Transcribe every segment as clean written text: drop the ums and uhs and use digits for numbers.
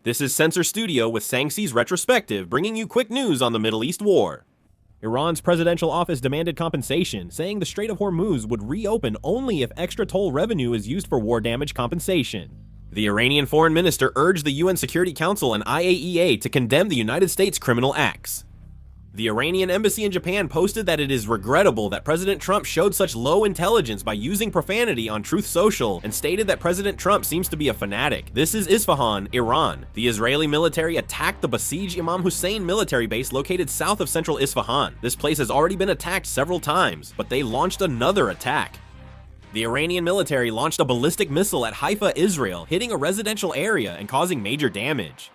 This is Censor Studio with Sangsi's Retrospective, bringing you quick news on the Middle East war. Iran's presidential office demanded compensation, saying the Strait of Hormuz would reopen only if extra toll revenue is used for war damage compensation. The Iranian foreign minister urged the UN Security Council and IAEA to condemn the United States' criminal acts. The Iranian embassy in Japan posted that it is regrettable that President Trump showed such low intelligence by using profanity on Truth Social and stated that President Trump seems to be a fanatic. This is Isfahan, Iran. The Israeli military attacked the besieged Imam Hussein military base located south of central Isfahan. This place has already been attacked several times, but they launched another attack. The Iranian military launched a ballistic missile at Haifa, Israel, hitting a residential area and causing major damage.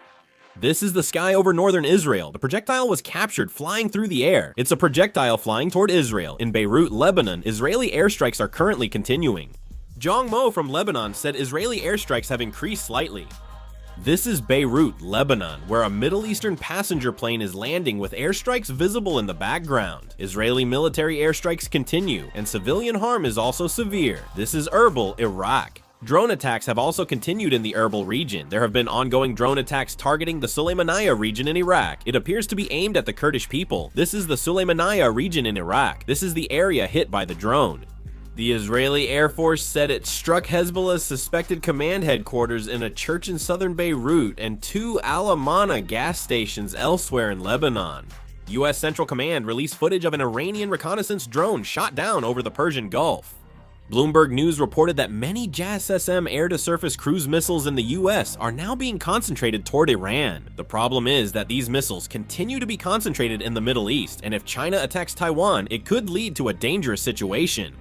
This is the sky over northern Israel. The projectile was captured flying through the air. It's a projectile flying toward Israel. In Beirut, Lebanon, Israeli airstrikes are currently continuing. Jong Mo from Lebanon said Israeli airstrikes have increased slightly. This is Beirut, Lebanon, where a Middle Eastern passenger plane is landing with airstrikes visible in the background. Israeli military airstrikes continue, and civilian harm is also severe. This is Erbil, Iraq. Drone attacks have also continued in the Erbil region. There have been ongoing drone attacks targeting the Sulaymaniyah region in Iraq. It appears to be aimed at the Kurdish people. This is the Sulaymaniyah region in Iraq. This is the area hit by the drone. The Israeli Air Force said it struck Hezbollah's suspected command headquarters in a church in southern Beirut and two Al-Amana gas stations elsewhere in Lebanon. U.S. Central Command released footage of an Iranian reconnaissance drone shot down over the Persian Gulf. Bloomberg News reported that many JASSM air-to-surface cruise missiles in the US are now being concentrated toward Iran. The problem is that these missiles continue to be concentrated in the Middle East, and if China attacks Taiwan, it could lead to a dangerous situation.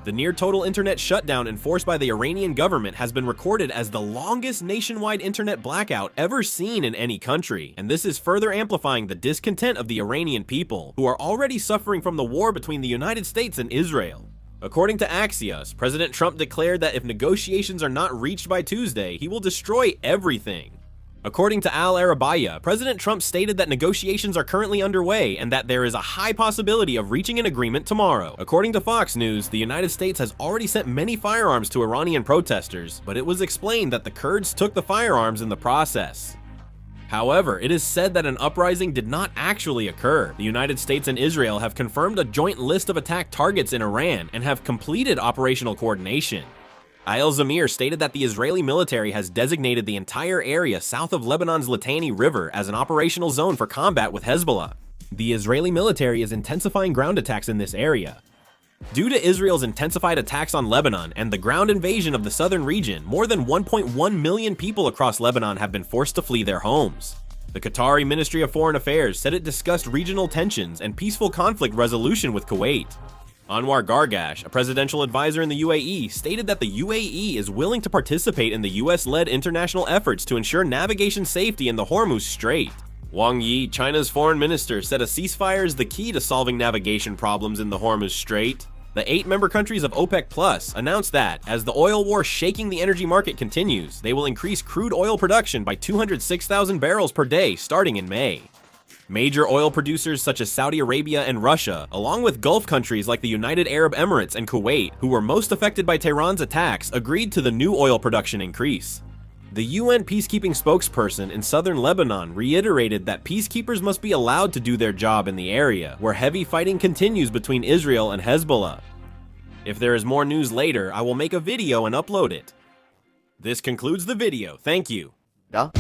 The near-total internet shutdown enforced by the Iranian government has been recorded as the longest nationwide internet blackout ever seen in any country, and this is further amplifying the discontent of the Iranian people, who are already suffering from the war between the United States and Israel. According to Axios, President Trump declared that if negotiations are not reached by Tuesday, he will destroy everything. According to Al Arabiya, President Trump stated that negotiations are currently underway and that there is a high possibility of reaching an agreement tomorrow. According to Fox News, the United States has already sent many firearms to Iranian protesters, but it was explained that the Kurds took the firearms in the process. However, it is said that an uprising did not actually occur. The United States and Israel have confirmed a joint list of attack targets in Iran and have completed operational coordination. Al Zamir stated that the Israeli military has designated the entire area south of Lebanon's Litani River as an operational zone for combat with Hezbollah. The Israeli military is intensifying ground attacks in this area. Due to Israel's intensified attacks on Lebanon and the ground invasion of the southern region, more than 1.1 million people across Lebanon have been forced to flee their homes. The Qatari Ministry of Foreign Affairs said it discussed regional tensions and peaceful conflict resolution with Kuwait. Anwar Gargash, a presidential advisor in the UAE, stated that the UAE is willing to participate in the US-led international efforts to ensure navigation safety in the Hormuz Strait. Wang Yi, China's foreign minister, said a ceasefire is the key to solving navigation problems in the Hormuz Strait. The 8 member countries of OPEC Plus announced that, as the oil war shaking the energy market continues, they will increase crude oil production by 206,000 barrels per day starting in May. Major oil producers such as Saudi Arabia and Russia, along with Gulf countries like the United Arab Emirates and Kuwait, who were most affected by Tehran's attacks, agreed to the new oil production increase. The UN peacekeeping spokesperson in southern Lebanon reiterated that peacekeepers must be allowed to do their job in the area, where heavy fighting continues between Israel and Hezbollah. If there is more news later, I will make a video and upload it. This concludes the video. Thank you. Da?